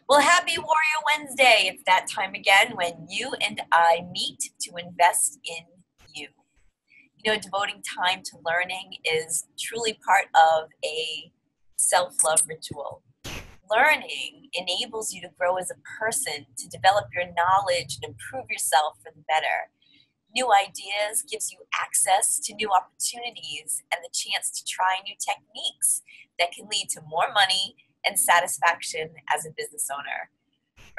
Well, happy Warrior Wednesday. It's that time again when you and I meet to invest in you. Devoting time to learning is truly part of a self love ritual. Learning enables you to grow as a person, to develop your knowledge and improve yourself for the better. New ideas gives you access to new opportunities and the chance to try new techniques that can lead to more money and satisfaction as a business owner.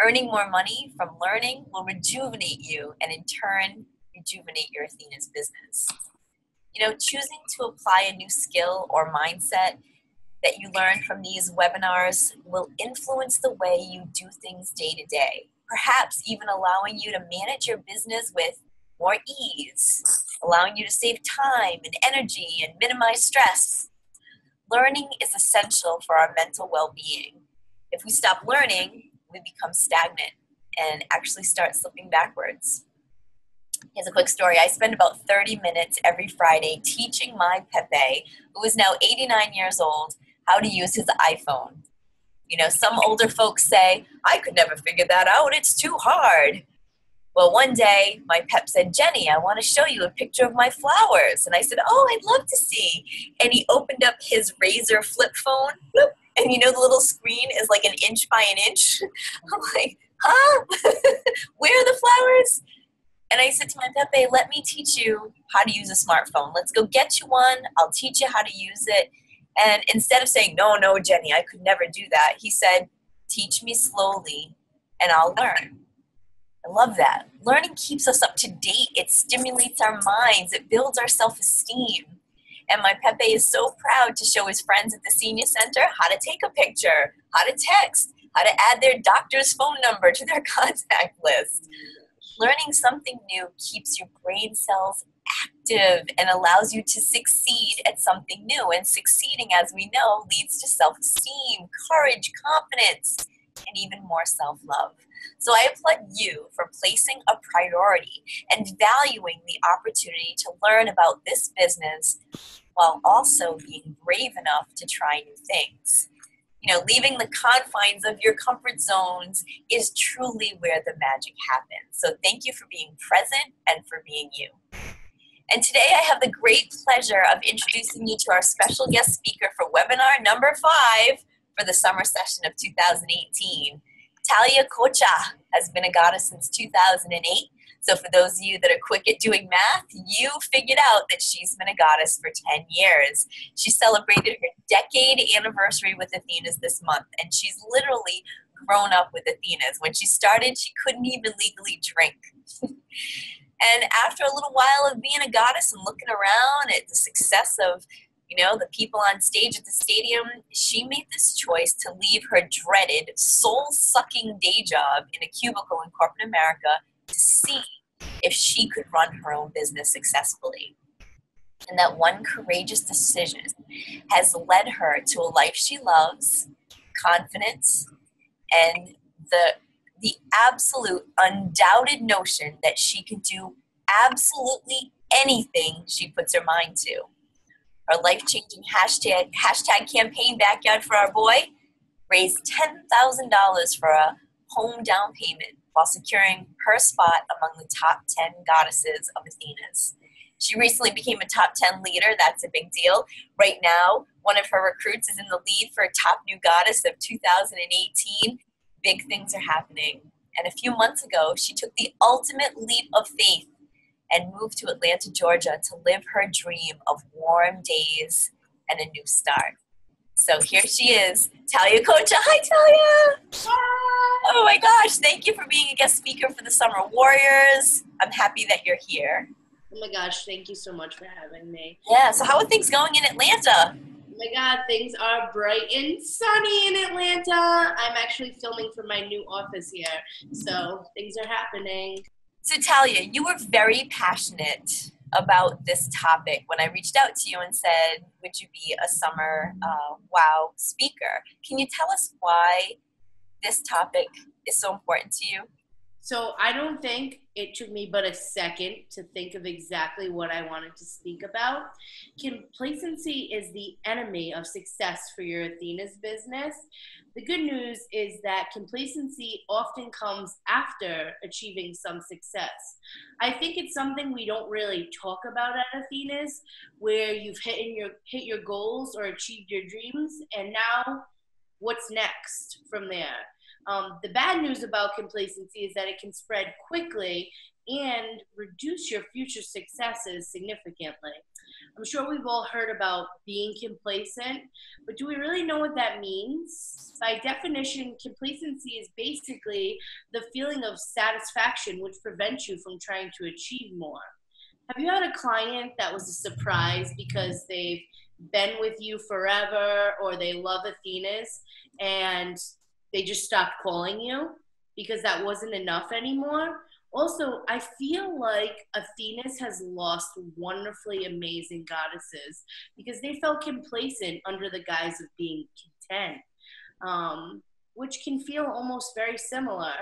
Earning more money from learning will rejuvenate you and in turn rejuvenate your Athena's business. Choosing to apply a new skill or mindset that you learn from these webinars will influence the way you do things day to day, perhaps even allowing you to manage your business with more ease, allowing you to save time and energy and minimize stress. Learning is essential for our mental well-being. If we stop learning, we become stagnant and actually start slipping backwards. Here's a quick story. I spend about 30 minutes every Friday teaching my Pepe, who is now 89 years old, how to use his iPhone. Some older folks say, I could never figure that out. It's too hard. Well, one day, my pep said, Jenny, I want to show you a picture of my flowers. And I said, oh, I'd love to see. And he opened up his Razor flip phone. Bloop, and the little screen is like an inch by an inch. I'm like, huh? Where are the flowers? And I said to my Pepe, let me teach you how to use a smartphone. Let's go get you one. I'll teach you how to use it. And instead of saying, no, Jenny, I could never do that, he said, teach me slowly and I'll learn. I love that. Learning keeps us up to date. It stimulates our minds. It builds our self-esteem. And my Pepe is so proud to show his friends at the senior center how to take a picture, how to text, how to add their doctor's phone number to their contact list. Learning something new keeps your brain cells active and allows you to succeed at something new. And succeeding, as we know, leads to self-esteem, courage, confidence, and even more self-love. So I applaud you for placing a priority and valuing the opportunity to learn about this business while also being brave enough to try new things. Leaving the confines of your comfort zones is truly where the magic happens. So thank you for being present and for being you. And today I have the great pleasure of introducing you to our special guest speaker for webinar number 5 for the summer session of 2018. Talia Coccia has been a goddess since 2008. So for those of you that are quick at doing math, you figured out that she's been a goddess for 10 years. She celebrated her decade anniversary with Athena's this month, and she's literally grown up with Athena's. When she started, she couldn't even legally drink. And after a little while of being a goddess and looking around at the success of the people on stage at the stadium, she made this choice to leave her dreaded, soul-sucking day job in a cubicle in corporate America to see if she could run her own business successfully. And that one courageous decision has led her to a life she loves, confidence, and the absolute undoubted notion that she can do absolutely anything she puts her mind to. Our life-changing hashtag campaign, Backyard for Our Boy, raised $10,000 for a home down payment while securing her spot among the top 10 goddesses of Athena's. She recently became a top 10 leader. That's a big deal. Right now, one of her recruits is in the lead for a top new goddess of 2018. Big things are happening. And a few months ago, she took the ultimate leap of faith and moved to Atlanta, Georgia to live her dream of warm days and a new start. So here she is, Talia Coccia. Hi, Talia. Hi. Oh my gosh, thank you for being a guest speaker for the Summer Warriors. I'm happy that you're here. Oh my gosh, thank you so much for having me. Yeah, so how are things going in Atlanta? Oh my God, things are bright and sunny in Atlanta. I'm actually filming for my new office here, so things are happening. So Talia, you were very passionate about this topic when I reached out to you and said, would you be a summer WOW speaker? Can you tell us why this topic is so important to you? So I don't think it took me but a second to think of exactly what I wanted to speak about. Complacency is the enemy of success for your Athena's business. The good news is that complacency often comes after achieving some success. I think it's something we don't really talk about at Athena's, where you've hit your goals or achieved your dreams, and now what's next from there? The bad news about complacency is that it can spread quickly and reduce your future successes significantly. I'm sure we've all heard about being complacent, but do we really know what that means? By definition, complacency is basically the feeling of satisfaction which prevents you from trying to achieve more. Have you had a client that was a surprise because they've been with you forever or they love Athena's and they just stopped calling you because that wasn't enough anymore? Also, I feel like Athena's has lost wonderfully amazing goddesses because they felt complacent under the guise of being content, which can feel almost very similar.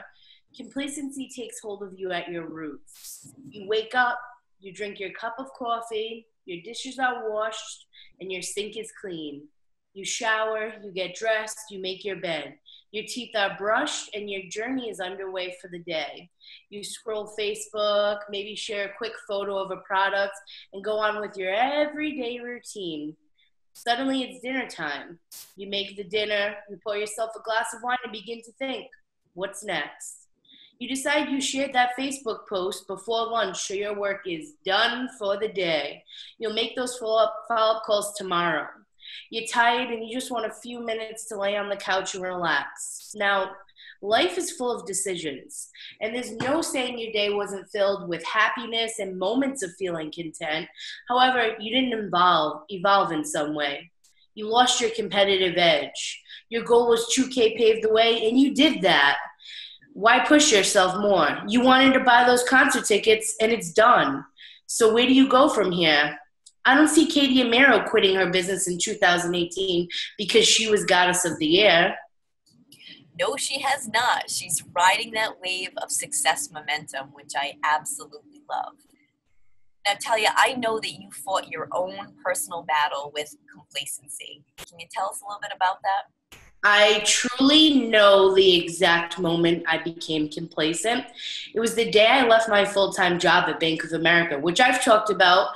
Complacency takes hold of you at your roots. You wake up, you drink your cup of coffee, your dishes are washed, and your sink is clean. You shower, you get dressed, you make your bed. Your teeth are brushed, and your journey is underway for the day. You scroll Facebook, maybe share a quick photo of a product, and go on with your everyday routine. Suddenly, it's dinner time. You make the dinner, you pour yourself a glass of wine, and begin to think, what's next? You decide you shared that Facebook post before lunch so your work is done for the day. You'll make those follow-up calls tomorrow. You're tired and you just want a few minutes to lay on the couch and relax. Now, life is full of decisions, and there's no saying your day wasn't filled with happiness and moments of feeling content. However, you didn't evolve in some way. You lost your competitive edge. Your goal was 2K paved the way, and you did that. Why push yourself more? You wanted to buy those concert tickets, and it's done. So where do you go from here? I don't see Katie Amaro quitting her business in 2018 because she was Goddess of the Year. No, she has not. She's riding that wave of success momentum, which I absolutely love. Now, Talia, I know that you fought your own personal battle with complacency. Can you tell us a little bit about that? I truly know the exact moment I became complacent. It was the day I left my full-time job at Bank of America, which I've talked about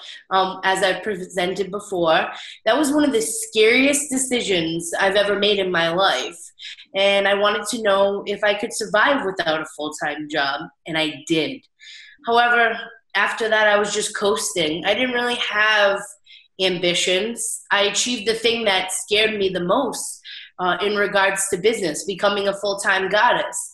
as I've presented before. That was one of the scariest decisions I've ever made in my life. And I wanted to know if I could survive without a full-time job, and I did. However, after that, I was just coasting. I didn't really have ambitions. I achieved the thing that scared me the most. In regards to business, becoming a full-time goddess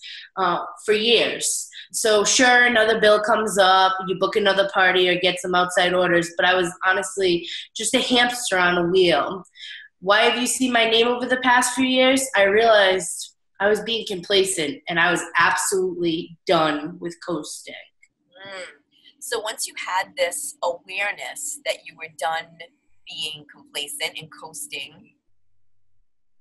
for years. So sure, another bill comes up, you book another party or get some outside orders, but I was honestly just a hamster on a wheel. Why have you seen my name over the past few years? I realized I was being complacent and I was absolutely done with coasting. So once you had this awareness that you were done being complacent and coasting,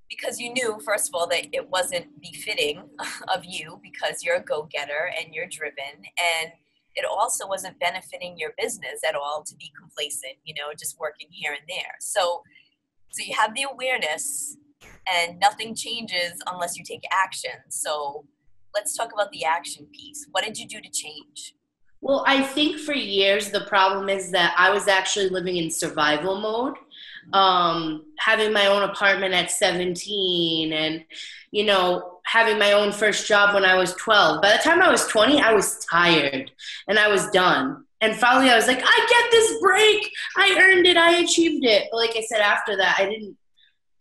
because you knew, first of all, that it wasn't befitting of you because you're a go-getter and you're driven, and it also wasn't benefiting your business at all to be complacent, just working here and there. So you have the awareness, and nothing changes unless you take action. So let's talk about the action piece. What did you do to change? Well, I think for years the problem is that I was actually living in survival mode. Having my own apartment at 17 and, having my own first job when I was 12. By the time I was 20, I was tired and I was done. And finally I was like, I get this break. I earned it. I achieved it. But like I said, after that, I didn't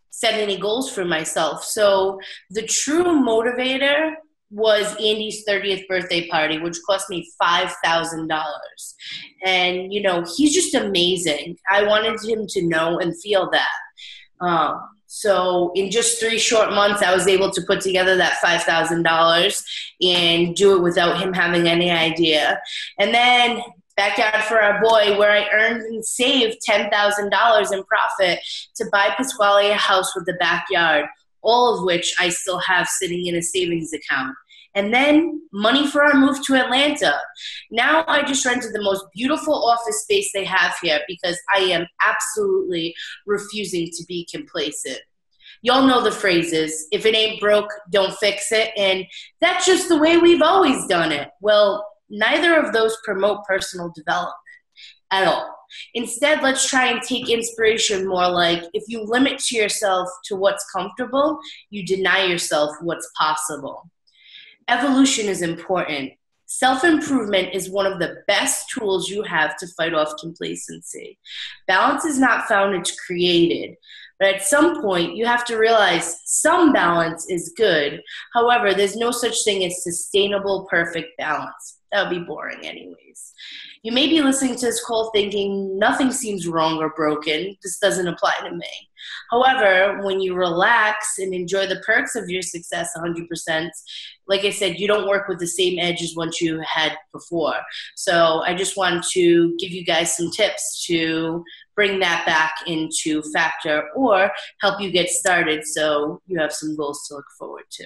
set any goals for myself. So the true motivator was Andy's 30th birthday party, which cost me $5,000. And, he's just amazing. I wanted him to know and feel that. So in just 3 short months, I was able to put together that $5,000 and do it without him having any idea. And then Backyard for Our Boy, where I earned and saved $10,000 in profit to buy Pasquale a house with the backyard, all of which I still have sitting in a savings account. And then money for our move to Atlanta. Now I just rented the most beautiful office space they have here because I am absolutely refusing to be complacent. Y'all know the phrases, if it ain't broke, don't fix it. And that's just the way we've always done it. Well, neither of those promote personal development at all. Instead, let's try and take inspiration more like if you limit to yourself to what's comfortable, you deny yourself what's possible. Evolution is important. Self-improvement is one of the best tools you have to fight off complacency. Balance is not found, it's created. But at some point, you have to realize some balance is good. However, there's no such thing as sustainable, perfect balance. That would be boring anyways. You may be listening to this call thinking nothing seems wrong or broken. This doesn't apply to me. However, when you relax and enjoy the perks of your success 100%, like I said, you don't work with the same edge as what you had before. So I just want to give you guys some tips to bring that back into factor or help you get started so you have some goals to look forward to.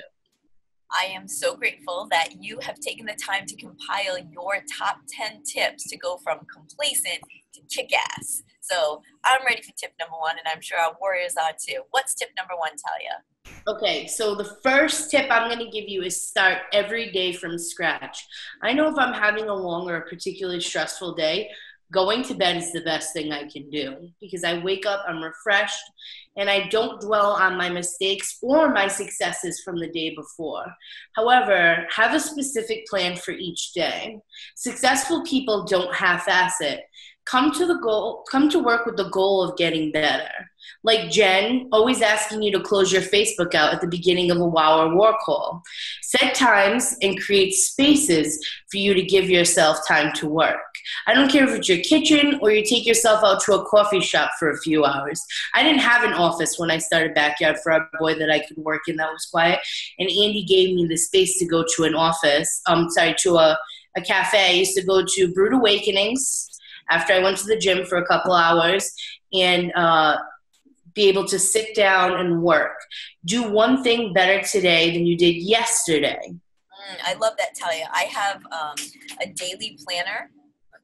I am so grateful that you have taken the time to compile your top 10 tips to go from complacent to kick-ass. So I'm ready for tip number 1, and I'm sure our warriors are too. What's tip number 1, Talia? Okay, so the first tip I'm going to give you is start every day from scratch. I know if I'm having a long or a particularly stressful day, going to bed is the best thing I can do because I wake up, I'm refreshed, and I don't dwell on my mistakes or my successes from the day before. However, have a specific plan for each day. Successful people don't half-ass it. Come to work with the goal of getting better. Like Jen, always asking you to close your Facebook out at the beginning of a wow or war call. Set times and create spaces for you to give yourself time to work. I don't care if it's your kitchen or you take yourself out to a coffee shop for a few hours. I didn't have an office when I started Backyard for Our Boy that I could work in that was quiet, and Andy gave me the space to go to an office, to a cafe. I used to go to Brood Awakenings after I went to the gym for a couple hours and be able to sit down and work. Do one thing better today than you did yesterday. I love that, Talia. I have a daily planner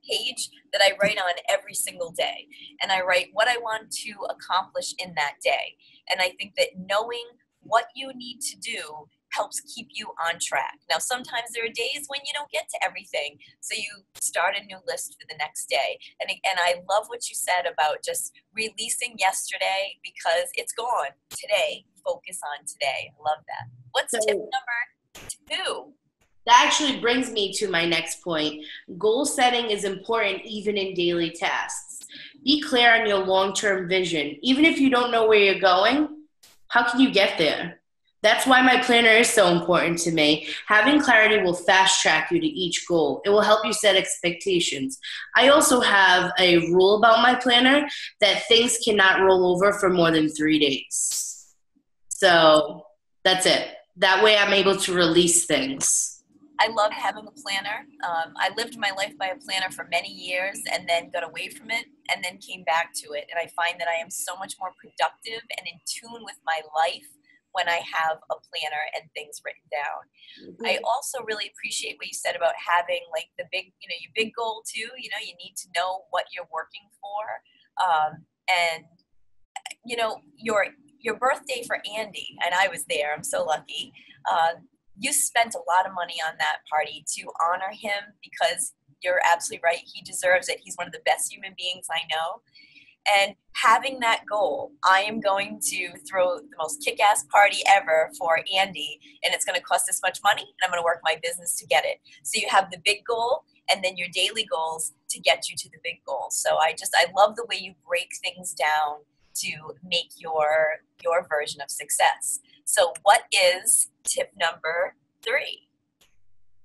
page that I write on every single day. And I write what I want to accomplish in that day. And I think that knowing what you need to do helps keep you on track. Now, sometimes there are days when you don't get to everything, so you start a new list for the next day. And I love what you said about just releasing yesterday because it's gone. Today, focus on today. I love that. What's tip number 2? That actually brings me to my next point. Goal setting is important even in daily tasks. Be clear on your long-term vision. Even if you don't know where you're going, how can you get there? That's why my planner is so important to me. Having clarity will fast track you to each goal. It will help you set expectations. I also have a rule about my planner that things cannot roll over for more than 3 days. So that's it. That way I'm able to release things. I love having a planner. I lived my life by a planner for many years and then got away from it and then came back to it. And I find that I am so much more productive and in tune with my life when I have a planner and things written down. Mm-hmm. I also really appreciate what you said about having like the big, your big goal too. You need to know what you're working for. And your birthday for Andy, and I was there, I'm so lucky. You spent a lot of money on that party to honor him because you're absolutely right. He deserves it. He's one of the best human beings I know. And having that goal, I am going to throw the most kick-ass party ever for Andy, and it's going to cost this much money, and I'm going to work my business to get it. So you have the big goal and then your daily goals to get you to the big goal. So I love the way you break things down to make your version of success. So what is tip number 3?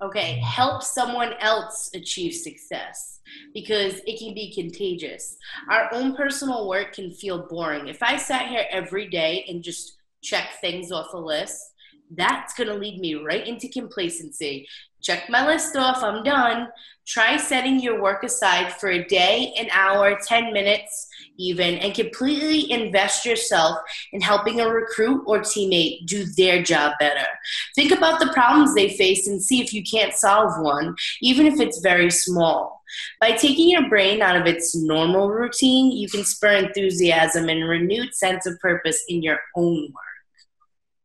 Okay, help someone else achieve success because it can be contagious. Our own personal work can feel boring. If I sat here every day and just check things off a list, that's going to lead me right into complacency. Check my list off, I'm done. Try setting your work aside for a day, an hour, 10 minutes. even, and completely invest yourself in helping a recruit or teammate do their job better. Think about the problems they face and see if you can't solve one, even if it's very small. By taking your brain out of its normal routine, you can spur enthusiasm and a renewed sense of purpose in your own work.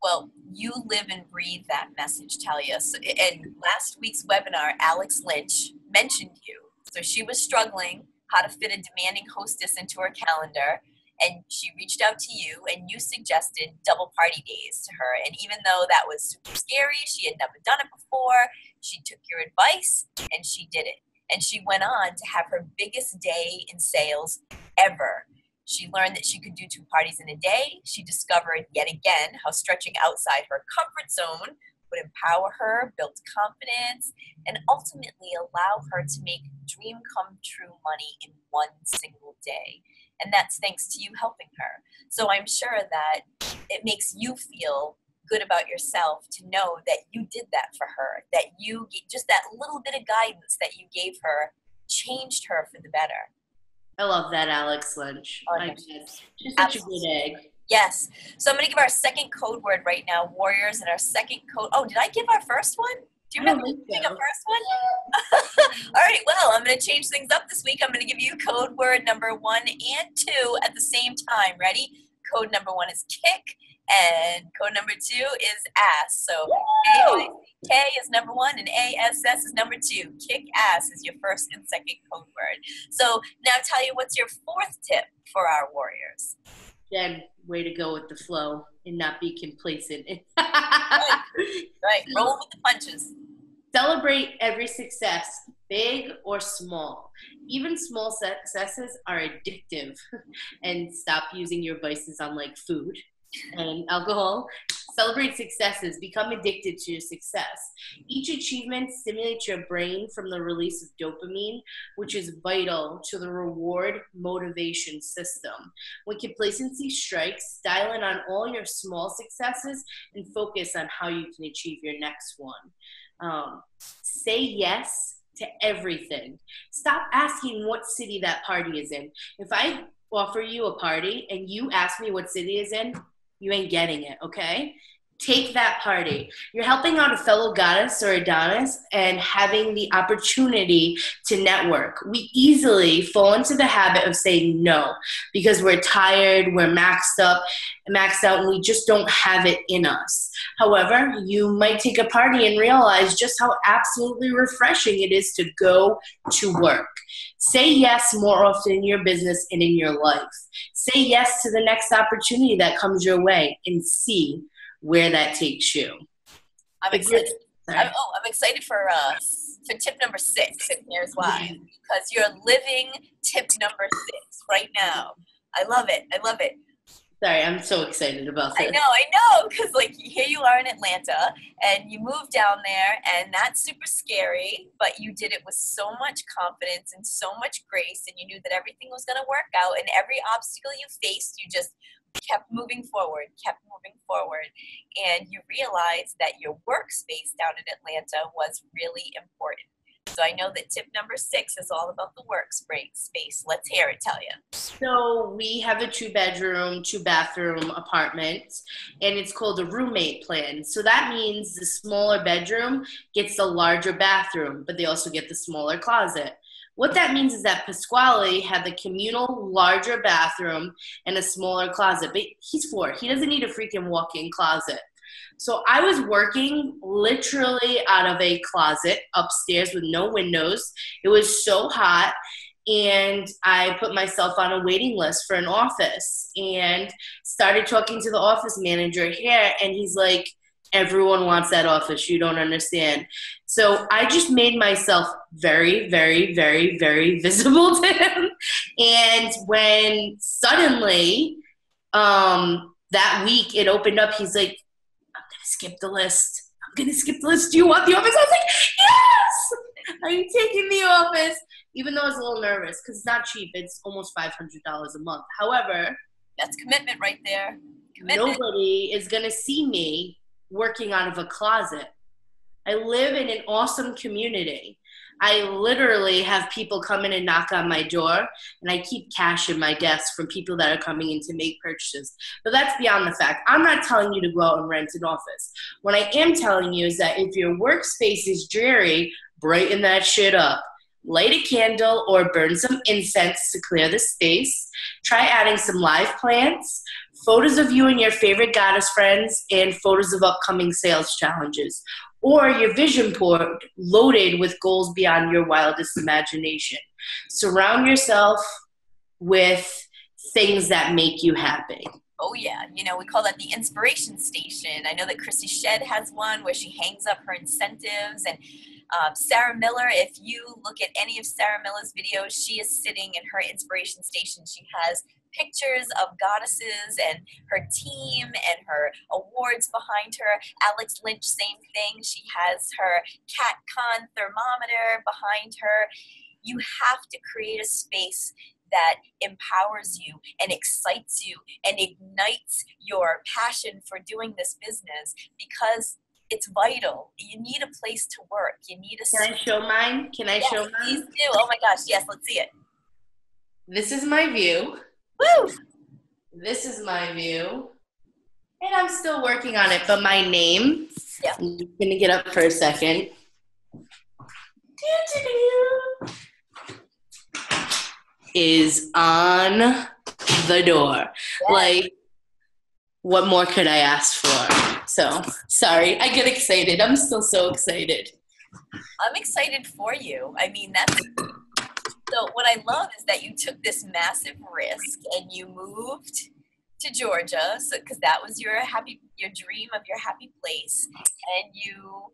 Well, you live and breathe that message, Talia. So, in last week's webinar, Alex Lynch mentioned you. So she was struggling how to fit a demanding hostess into her calendar, and she reached out to you, and you suggested double party days to her. And even though that was super scary, she had never done it before, she took your advice, and she did it. And she went on to have her biggest day in sales ever. She learned that she could do 2 parties in a day. She discovered yet again how stretching outside her comfort zone would empower her, build confidence, and ultimately allow her to make dream come true money in one single day. And that's thanks to you helping her. So I'm sure that it makes you feel good about yourself to know that you did that for her, that you, just that little bit of guidance that you gave her changed her for the better. I love that, Alex Lynch. Oh, she's such a good egg. Yes. So I'm going to give our second code word right now, warriors, and our second code. Oh, did I give our first one? Do you remember giving a first one? All right. Well, I'm going to change things up this week. I'm going to give you code word number 1 and 2 at the same time. Ready? Code number 1 is kick, and code number 2 is ass. So K is number 1 and ASS is number 2. Kick ass is your first and second code word. So now Talia, what's your 4th tip for our warriors? Jen, way to go with the flow and not be complacent. Right. Roll with the punches. Celebrate every success, big or small. Even small successes are addictive. And stop using your vices on like food and alcohol. Celebrate successes. Become addicted to your success. Each achievement stimulates your brain from the release of dopamine, which is vital to the reward motivation system. When complacency strikes, dial in on all your small successes and focus on how you can achieve your next one. Say yes to everything. Stop asking what city that party is in. If I offer you a party and you ask me what city is in, you ain't getting it, okay? Take that party. You're helping out a fellow goddess or Adonis and having the opportunity to network. We easily fall into the habit of saying no because we're tired, we're maxed out, and we just don't have it in us. However, you might take a party and realize just how absolutely refreshing it is to go to work. Say yes more often in your business and in your life. Say yes to the next opportunity that comes your way and see where that takes you. I'm excited. I'm excited for tip number 6, and here's why. Because you're living tip number 6 right now. I love it. I love it. Sorry, I'm so excited about this. I know, because like here you are in Atlanta, and you moved down there, and that's super scary, but you did it with so much confidence and so much grace, and you knew that everything was going to work out, and every obstacle you faced, you just kept moving forward, and you realized that your workspace down in Atlanta was really important. So I know that tip number 6 is all about the workspace. Let's hear it, Talia. So we have a 2-bedroom, 2-bathroom apartment, and it's called a roommate plan. So that means the smaller bedroom gets the larger bathroom, but they also get the smaller closet. What that means is that Pasquale had the communal larger bathroom and a smaller closet, but he's 4. He doesn't need a freaking walk-in closet. So I was working literally out of a closet upstairs with no windows. It was so hot, and I put myself on a waiting list for an office and started talking to the office manager here, and he's like, everyone wants that office. You don't understand. So I just made myself very, very, very, very visible to him. And when suddenly that week it opened up, he's like, I'm going to skip the list. Do you want the office? I was like, yes! Are you taking the office? Even though I was a little nervous because it's not cheap. It's almost $500 a month. However, that's commitment right there. Commitment. Nobody is going to see me working out of a closet. I live in an awesome community. I literally have people come in and knock on my door, and I keep cash in my desk from people that are coming in to make purchases. But that's beyond the fact. I'm not telling you to go out and rent an office. What I am telling you is that if your workspace is dreary, brighten that shit up. Light a candle or burn some incense to clear the space. Try adding some live plants, photos of you and your favorite goddess friends, and photos of upcoming sales challenges. Or your vision board loaded with goals beyond your wildest imagination. Surround yourself with things that make you happy. Oh yeah, we call that the inspiration station. I know that Christy Shed has one where she hangs up her incentives, and Sarah Miller, if you look at any of Sarah Miller's videos, she is sitting in her inspiration station. She has pictures of goddesses and her team and her awards behind her. Alex Lynch, same thing. She has her CatCon thermometer behind her. You have to create a space that empowers you and excites you and ignites your passion for doing this business, because it's vital. You need a place to work. You need a... Can I show mine? Yes, show mine? Please do. Oh my gosh, yes, let's see it. This is my view. Woo! This is my view. And I'm still working on it, but my name, I'm just going to get up for a second. Is on the door. Yes. Like, what more could I ask for? So, sorry, I get excited. I'm still so excited. I'm excited for you. I mean, so what I love is that you took this massive risk and you moved to Georgia, because that was your dream of your happy place, and you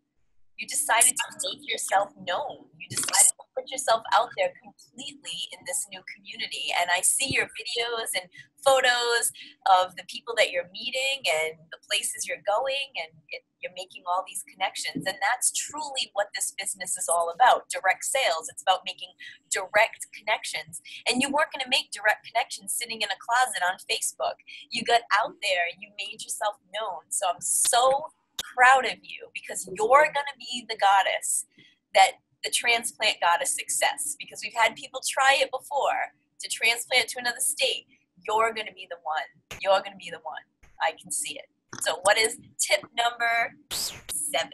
decided to make yourself known. You decided to put yourself out there completely in this new community. And I see your videos and photos of the people that you're meeting and the places you're going, and you're making all these connections. And that's truly what this business is all about, direct sales. It's about making direct connections. And you weren't going to make direct connections sitting in a closet on Facebook. You got out there, you made yourself known. So I'm so proud of you, because you're going to be the goddess, that the transplant goddess success, because we've had people try it before to transplant to another state. You're going to be the one. You're going to be the one. I can see it. So what is tip number 7?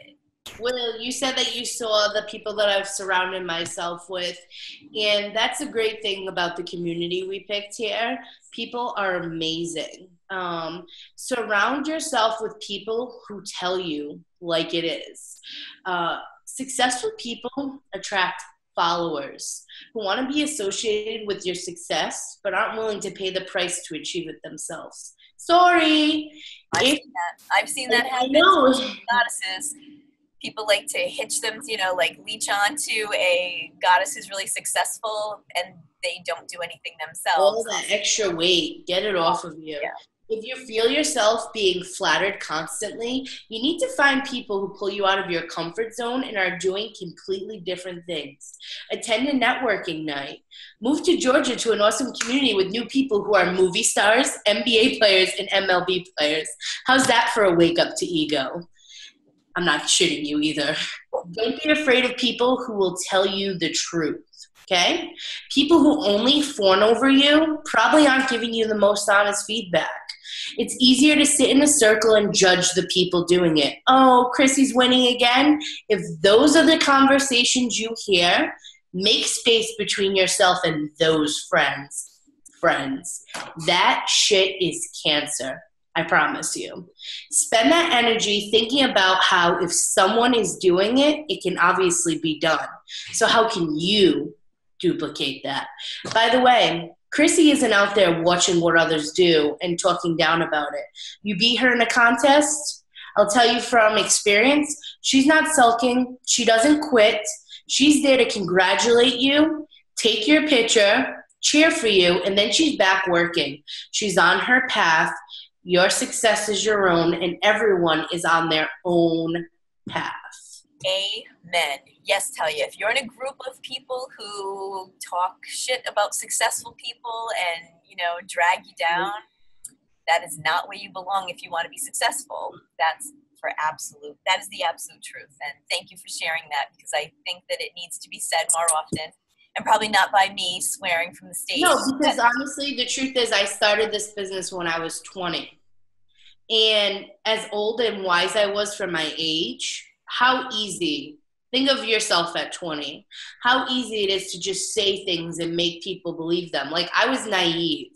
Well, you said that you saw the people that I've surrounded myself with, and that's a great thing about the community we picked here. People are amazing. Surround yourself with people who tell you like it is. Successful people attract followers who want to be associated with your success, but aren't willing to pay the price to achieve it themselves. Sorry. I've seen that happen to goddesses. People like to hitch them, like leech on to a goddess who's really successful, and they don't do anything themselves. All that extra weight, get it off of you. Yeah. If you feel yourself being flattered constantly, you need to find people who pull you out of your comfort zone and are doing completely different things. Attend a networking night. Move to Georgia to an awesome community with new people who are movie stars, NBA players, and MLB players. How's that for a wake up to ego? I'm not shitting you either. Don't be afraid of people who will tell you the truth, okay? People who only fawn over you probably aren't giving you the most honest feedback. It's easier to sit in a circle and judge the people doing it. Oh, Chrissy's winning again. If those are the conversations you hear, make space between yourself and those friends. That shit is cancer. I promise you. Spend that energy thinking about how if someone is doing it, it can obviously be done. So how can you duplicate that? By the way, Chrissy isn't out there watching what others do and talking down about it. You beat her in a contest, I'll tell you from experience, she's not sulking. She doesn't quit. She's there to congratulate you, take your picture, cheer for you, and then she's back working. She's on her path. Your success is your own, and everyone is on their own path. Amen. Yes, Talia, if you're in a group of people who talk shit about successful people and, drag you down, that is not where you belong if you want to be successful. That's that is the absolute truth. And thank you for sharing that, because I think that it needs to be said more often, and probably not by me swearing from the stage. No, because honestly, the truth is I started this business when I was 20. And as old and wise I was for my age, how easy, think of yourself at 20, how easy it is to just say things and make people believe them. Like, I was naive.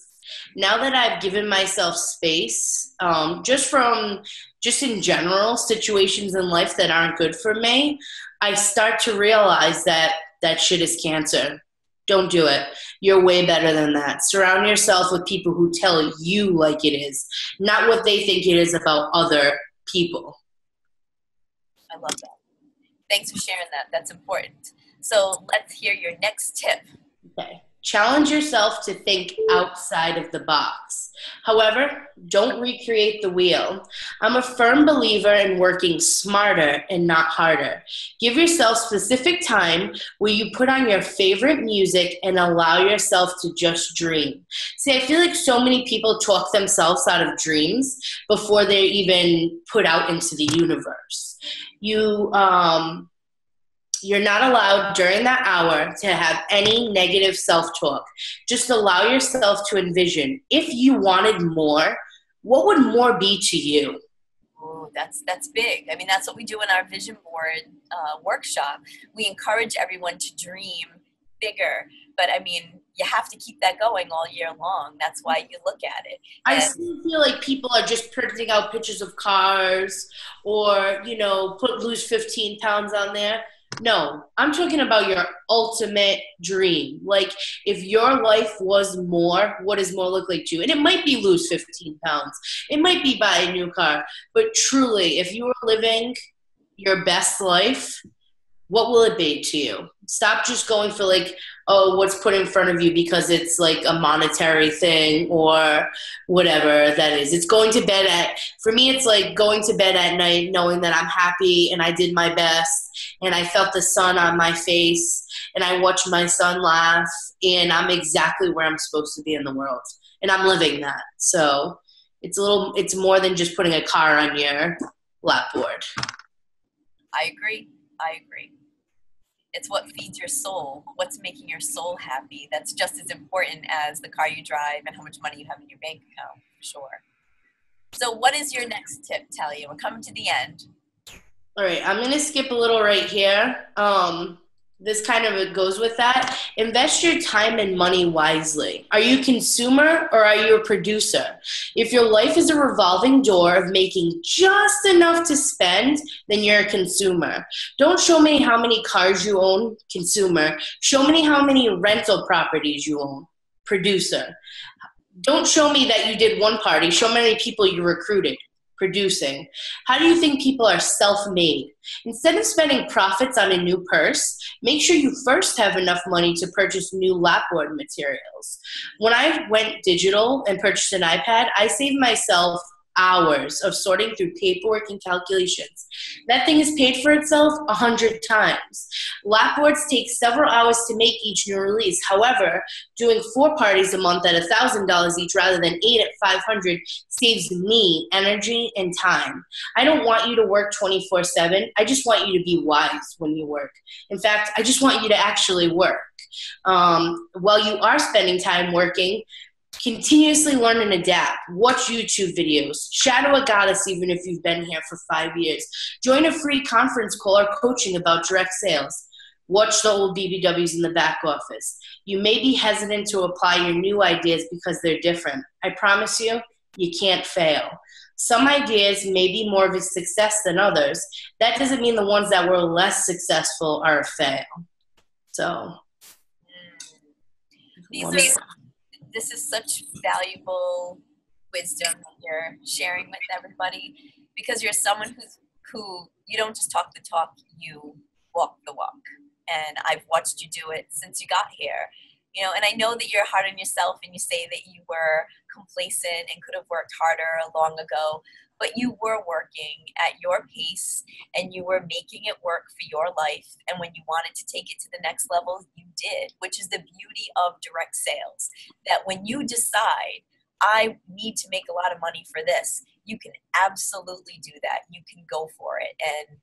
Now that I've given myself space, just in general situations in life that aren't good for me, I start to realize that that shit is cancer. Don't do it. You're way better than that. Surround yourself with people who tell you like it is, not what they think it is about other people. I love that. Thanks for sharing that. That's important. So let's hear your next tip. Okay. Challenge yourself to think outside of the box. However, don't recreate the wheel. I'm a firm believer in working smarter and not harder. Give yourself specific time where you put on your favorite music and allow yourself to just dream. See, I feel like so many people talk themselves out of dreams before they're even put out into the universe. You're not allowed during that hour to have any negative self-talk. Just allow yourself to envision. If you wanted more, what would more be to you? Oh, that's big. I mean, that's what we do in our vision board workshop. We encourage everyone to dream bigger. But I mean, you have to keep that going all year long. That's why you look at it. I still feel like people are just printing out pictures of cars or, lose 15 pounds on there. No, I'm talking about your ultimate dream. Like, if your life was more, what does more look like to you? And it might be lose 15 pounds. It might be buy a new car. But truly, if you were living your best life, what will it be to you? Stop just going for what's put in front of you because it's like a monetary thing or whatever that is. It's for me, it's like going to bed at night knowing that I'm happy and I did my best and I felt the sun on my face and I watched my son laugh and I'm exactly where I'm supposed to be in the world. And I'm living that. So it's more than just putting a car on your lapboard. I agree. It's what feeds your soul, what's making your soul happy. That's just as important as the car you drive and how much money you have in your bank account, for sure. So what is your next tip, Talia? We're coming to the end. All right, I'm going to skip a little right here. This kind of goes with that. Invest your time and money wisely. Are you a consumer or are you a producer? If your life is a revolving door of making just enough to spend, then you're a consumer. Don't show me how many cars you own, consumer. Show me how many rental properties you own, producer. Don't show me that you did one party. Show me how many people you recruited, producing. How do you think people are self-made? Instead of spending profits on a new purse, make sure you first have enough money to purchase new lapboard materials. When I went digital and purchased an iPad, I saved myself hours of sorting through paperwork and calculations. That thing is paid for itself 100 times. Lapboards take several hours to make each new release. However, doing 4 parties a month at $1,000 each rather than 8 at $500 saves me energy and time. I don't want you to work 24/7. I just want you to be wise when you work. In fact, I just want you to actually work. While you are spending time working, continuously learn and adapt. Watch YouTube videos. Shadow a goddess even if you've been here for 5 years. Join a free conference call or coaching about direct sales. Watch the old BBWs in the back office. You may be hesitant to apply your new ideas because they're different. I promise you, you can't fail. Some ideas may be more of a success than others. That doesn't mean the ones that were less successful are a fail. So, this is such valuable wisdom that you're sharing with everybody, because you're someone who you don't just talk the talk, you walk the walk. And I've watched you do it since you got here. And I know that you're hard on yourself and you say that you were complacent and could have worked harder long ago, but you were working at your pace and you were making it work for your life. And when you wanted to take it to the next level, you did, which is the beauty of direct sales. That when you decide, I need to make a lot of money for this. You can absolutely do that. You can go for it. And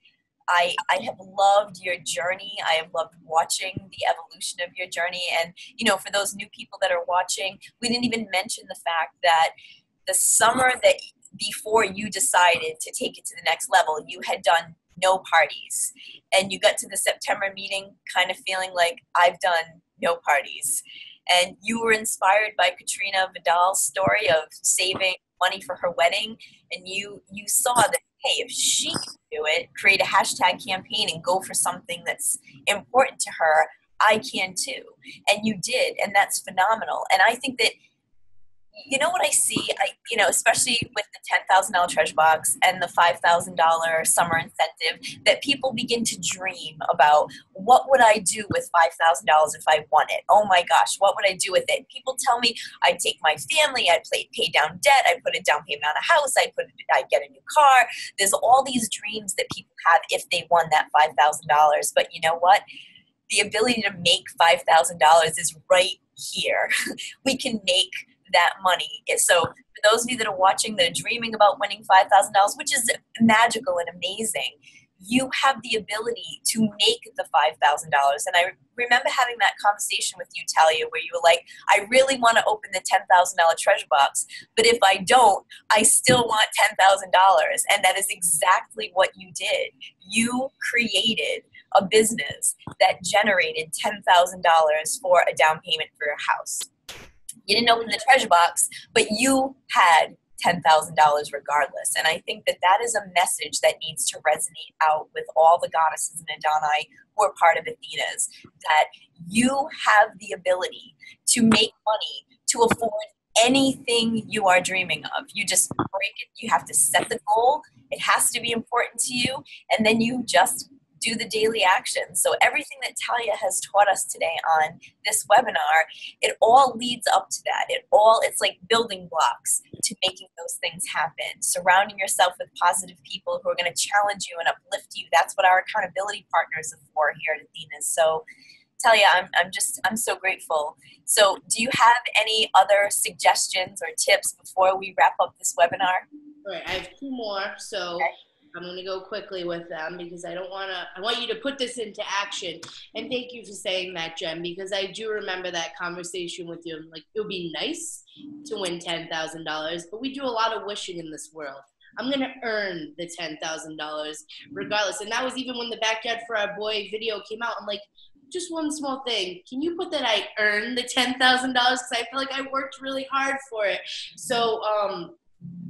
I have loved your journey. I have loved watching the evolution of your journey. And, you know, for those new people that are watching, we didn't even mention the fact that the summer that before you decided to take it to the next level, you had done no parties. And you got to the September meeting kind of feeling like, I've done no parties. And you were inspired by Katrina Vidal's story of saving money for her wedding. And you saw that, hey, if she can do it, create a hashtag campaign and go for something that's important to her, I can too. And you did. And that's phenomenal. And I think that, you know what I see, especially with the $10,000 treasure box and the $5,000 summer incentive, that people begin to dream about, what would I do with $5,000 if I won it? Oh my gosh, what would I do with it? People tell me I'd take my family, I'd pay down debt, I'd put a down payment on a house, I'd get a new car. There's all these dreams that people have if they won that $5,000. But you know what? The ability to make $5,000 is right here. We can make that money. So for those of you that are watching that are dreaming about winning $5,000, which is magical and amazing, you have the ability to make the $5,000. And I remember having that conversation with you, Talia, where you were like, I really want to open the $10,000 treasure box, but if I don't, I still want $10,000. And that is exactly what you did. You created a business that generated $10,000 for a down payment for your house. You didn't open the treasure box, but you had $10,000 regardless. And I think that that is a message that needs to resonate out with all the goddesses and Adoni who are part of Athena's, that you have the ability to make money to afford anything you are dreaming of. You just break it. You have to set the goal. It has to be important to you. And then you just do the daily action. So everything that Talia has taught us today on this webinar, it all leads up to that. It's like building blocks to making those things happen. Surrounding yourself with positive people who are going to challenge you and uplift you. That's what our accountability partners are for here at Athena's. So Talia, I'm so grateful. So do you have any other suggestions or tips before we wrap up this webinar? All right, I have two more. So okay. I'm going to go quickly with them because I want you to put this into action. And thank you for saying that, Jen, because I do remember that conversation with you. Like, it would be nice to win $10,000, but we do a lot of wishing in this world. I'm going to earn the $10,000 regardless. And that was even when the Backyard for Our Boy video came out. I'm like, just one small thing. Can you put that I earned the $10,000? Because I feel like I worked really hard for it. So,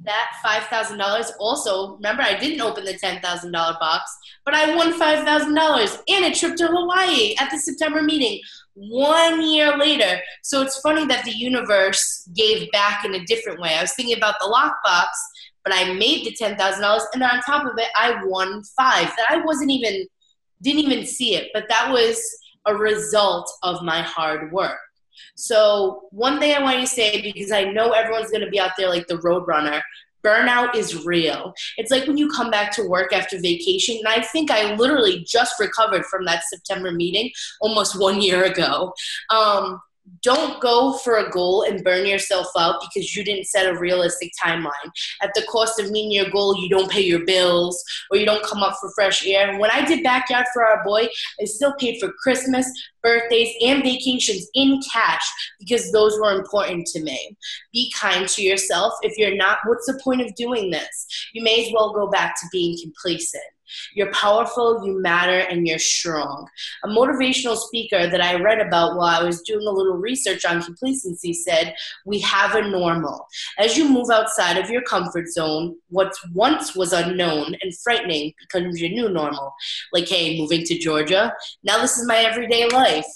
that $5,000 also, remember, I didn't open the $10,000 box, but I won $5,000 and a trip to Hawaii at the September meeting 1 year later. So it's funny that the universe gave back in a different way. I was thinking about the lockbox, but I made the $10,000, and then on top of it, I won $5,000. That I didn't even see it, but that was a result of my hard work. So one thing I want you to say, because I know everyone's going to be out there like the road runner, burnout is real. It's like when you come back to work after vacation, and I think I literally just recovered from that September meeting almost 1 year ago. Don't go for a goal and burn yourself out because you didn't set a realistic timeline. At the cost of meeting your goal, you don't pay your bills or you don't come up for fresh air. When I did Backyard for Our Boy, I still paid for Christmas, birthdays, and vacations in cash because those were important to me. Be kind to yourself. If you're not, what's the point of doing this? You may as well go back to being complacent. You're powerful, you matter, and you're strong. A motivational speaker that I read about while I was doing a little research on complacency said, we have a normal. As you move outside of your comfort zone, what once was unknown and frightening becomes your new normal. Like, hey, moving to Georgia, now this is my everyday life.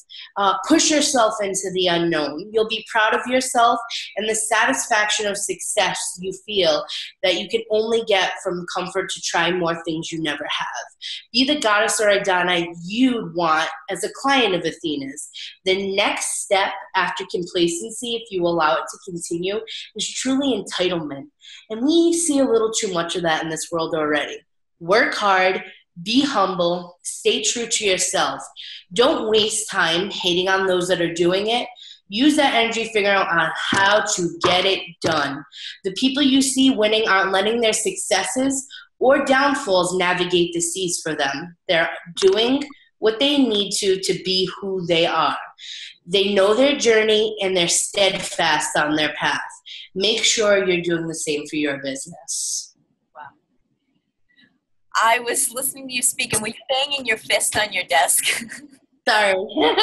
Push yourself into the unknown. You'll be proud of yourself and the satisfaction of success you feel that you can only get from comfort to try more things you never have. Be the goddess or Adoni you'd want as a client of Athena's. The next step after complacency, if you allow it to continue, is truly entitlement. And we see a little too much of that in this world already. Work hard, be humble, stay true to yourself. Don't waste time hating on those that are doing it. Use that energy figuring out on how to get it done. The people you see winning aren't letting their successes or downfalls navigate the seas for them. They're doing what they need to be who they are. They know their journey and they're steadfast on their path. Make sure you're doing the same for your business. Wow. I was listening to you speak, and were you banging your fist on your desk? Sorry. No,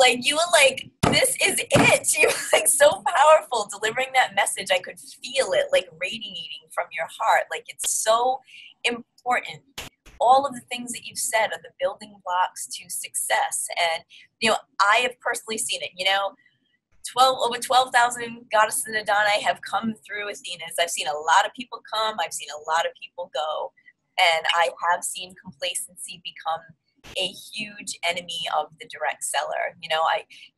like you were like, this is it. You were like so powerful delivering that message. I could feel it like radiating from your heart. Like it's so important. All of the things that you've said are the building blocks to success. And, you know, I have personally seen it, you know, over 12,000 Goddesses and Adoni have come through Athena's. I've seen a lot of people come. I've seen a lot of people go. And I have seen complacency become a huge enemy of the direct seller. You know,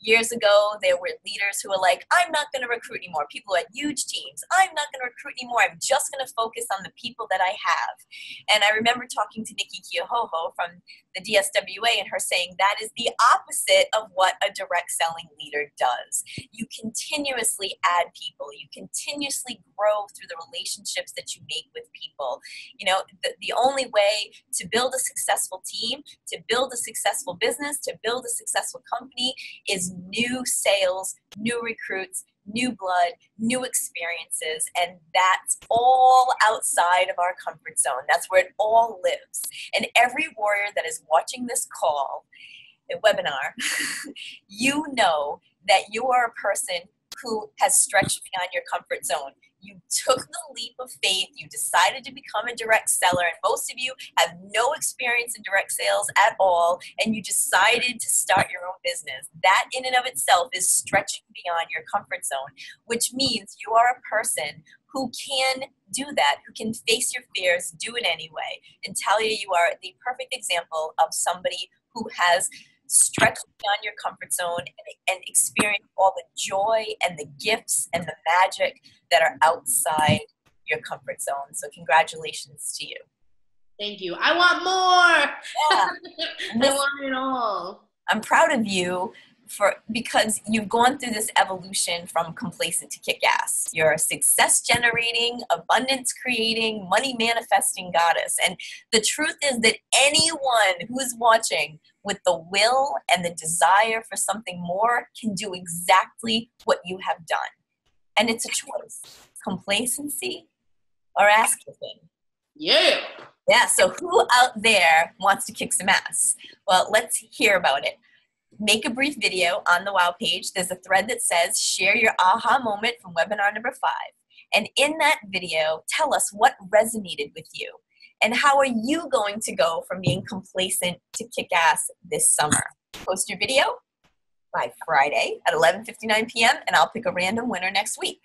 years ago, there were leaders who were like, I'm not going to recruit anymore. People who had huge teams. I'm not going to recruit anymore. I'm just going to focus on the people that I have. And I remember talking to Nikki Kehoho from the DSWA and her saying that is the opposite of what a direct selling leader does. You continuously add people. You continuously grow through the relationships that you make with people. You know, the only way to build a successful team, to build a successful business, to build a successful company is new sales, new recruits, new blood, new experiences, and that's all outside of our comfort zone. That's where it all lives. And every warrior that is watching this call, a webinar, you know that you are a person who has stretched beyond your comfort zone. You took the leap of faith. You decided to become a direct seller, and most of you have no experience in direct sales at all, and you decided to start your own business. That in and of itself is stretching beyond your comfort zone, which means you are a person who can do that, who can face your fears, do it anyway. And Talia, you are the perfect example of somebody who has stretch beyond your comfort zone and experience all the joy and the gifts and the magic that are outside your comfort zone. So congratulations to you. Thank you. I want more. Yeah. I want it all. I'm proud of you because you've gone through this evolution from complacent to kick-ass. You're a success-generating, abundance-creating, money-manifesting goddess. And the truth is that anyone who's watching with the will and the desire for something more can do exactly what you have done. And it's a choice. Complacency or ass kicking. Yeah. Yeah, so who out there wants to kick some ass? Well, let's hear about it. Make a brief video on the WOW page. There's a thread that says, share your aha moment from webinar number 5. And in that video, tell us what resonated with you. And how are you going to go from being complacent to kick ass this summer? Post your video by Friday at 11:59 p.m. and I'll pick a random winner next week.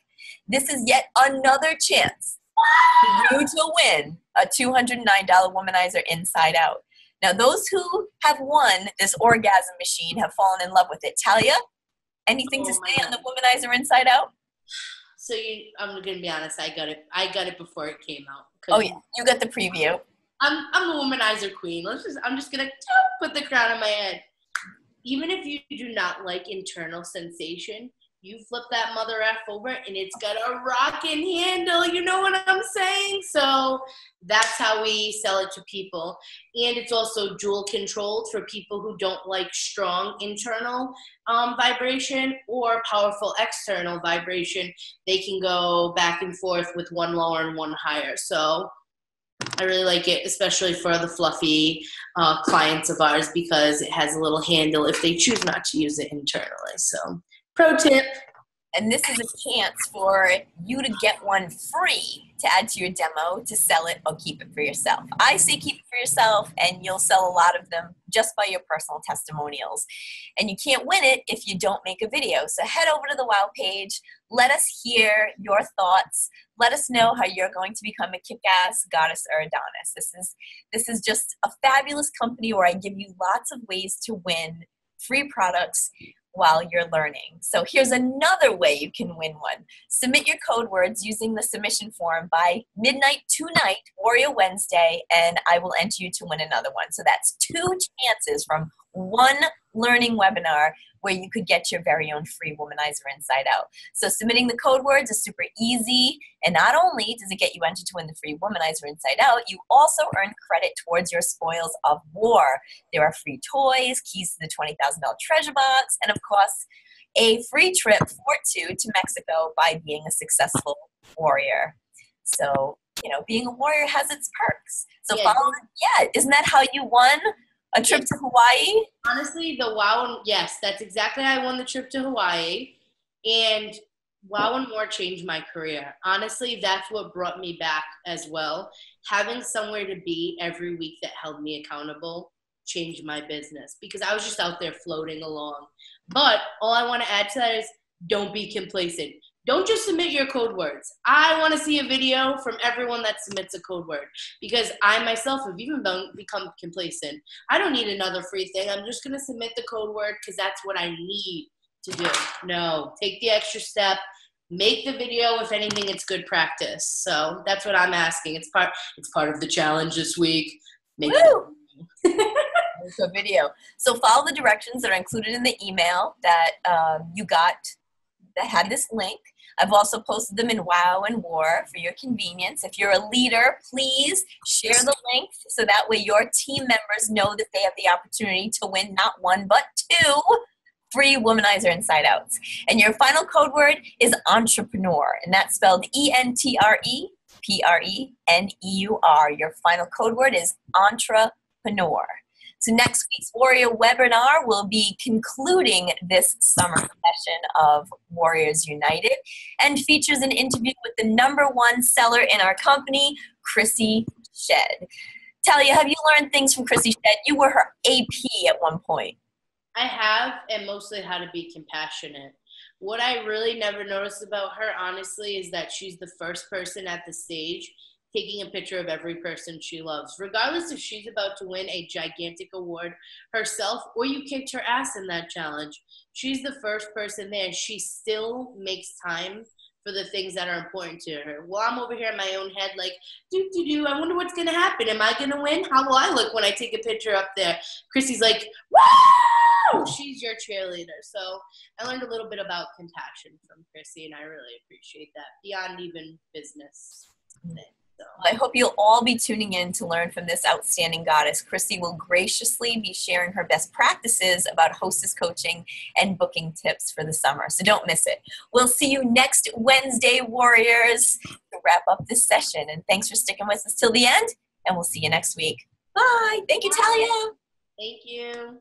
This is yet another chance for you to win a $209 Womanizer Inside Out. Now, those who have won this orgasm machine have fallen in love with it. Talia, anything to say on the Womanizer Inside Out? So I'm going to be honest. I got it before it came out. Oh yeah, you got the preview. I'm the womanizer queen. I'm just going to put the crown on my head. Even if you do not like internal sensation, you flip that mother F over and it's got a rockin' handle. You know what I'm saying? So that's how we sell it to people. And it's also dual controlled for people who don't like strong internal vibration or powerful external vibration. They can go back and forth with one lower and one higher. So I really like it, especially for the fluffy clients of ours, because it has a little handle if they choose not to use it internally. So pro tip. And this is a chance for you to get one free to add to your demo, to sell it or keep it for yourself. I say keep it for yourself, and you'll sell a lot of them just by your personal testimonials. And you can't win it if you don't make a video. So head over to the WOW page. Let us hear your thoughts. Let us know how you're going to become a kick-ass goddess or Adonis. This is just a fabulous company where I give you lots of ways to win free products while you're learning. So here's another way you can win one. Submit your code words using the submission form by midnight tonight, Warrior Wednesday, and I will enter you to win another one. So that's 2 chances from one learning webinar where you could get your very own free Womanizer Inside Out. So submitting the code words is super easy, and not only does it get you entered to win the free Womanizer Inside Out, you also earn credit towards your spoils of war. There are free toys, keys to the $20,000 treasure box, and of course, a free trip for two to Mexico by being a successful warrior. So, you know, being a warrior has its perks. So isn't that how you won a trip to Hawaii? Honestly, yes, that's exactly how I won the trip to Hawaii. And Wow and More changed my career. Honestly, that's what brought me back as well. Having somewhere to be every week that held me accountable changed my business because I was just out there floating along. But all I want to add to that is don't be complacent. Don't just submit your code words. I want to see a video from everyone that submits a code word because I myself have even become complacent. I don't need another free thing. I'm just going to submit the code word because that's what I need to do. No, take the extra step. Make the video. If anything, it's good practice. So that's what I'm asking. It's part of the challenge this week. Make a video. So follow the directions that are included in the email that you got that had this link. I've also posted them in Wow and War for your convenience. If you're a leader, please share the link so that way your team members know that they have the opportunity to win not one but two free Womanizer Inside Outs. And your final code word is entrepreneur, and that's spelled ENTREPRENEUR. Your final code word is entrepreneur. So next week's Warrior webinar will be concluding this summer session of Warriors United and features an interview with the #1 seller in our company, Chrissy Shed. Talia, have you learned things from Chrissy Shed? You were her AP at one point. I have, and mostly how to be compassionate. What I really never noticed about her, honestly, is that she's the first person at the stage taking a picture of every person she loves, regardless if she's about to win a gigantic award herself or you kicked her ass in that challenge. She's the first person there. She still makes time for the things that are important to her. Well, I'm over here in my own head like, I wonder what's going to happen. Am I going to win? How will I look when I take a picture up there? Chrissy's like, woo! She's your cheerleader. So I learned a little bit about compassion from Chrissy, and I really appreciate that beyond even business thing. So I hope you'll all be tuning in to learn from this outstanding goddess. Chrissy will graciously be sharing her best practices about hostess coaching and booking tips for the summer. So don't miss it. We'll see you next Wednesday, Warriors, to wrap up this session. And thanks for sticking with us till the end. And we'll see you next week. Bye. Thank you, Talia. Thank you.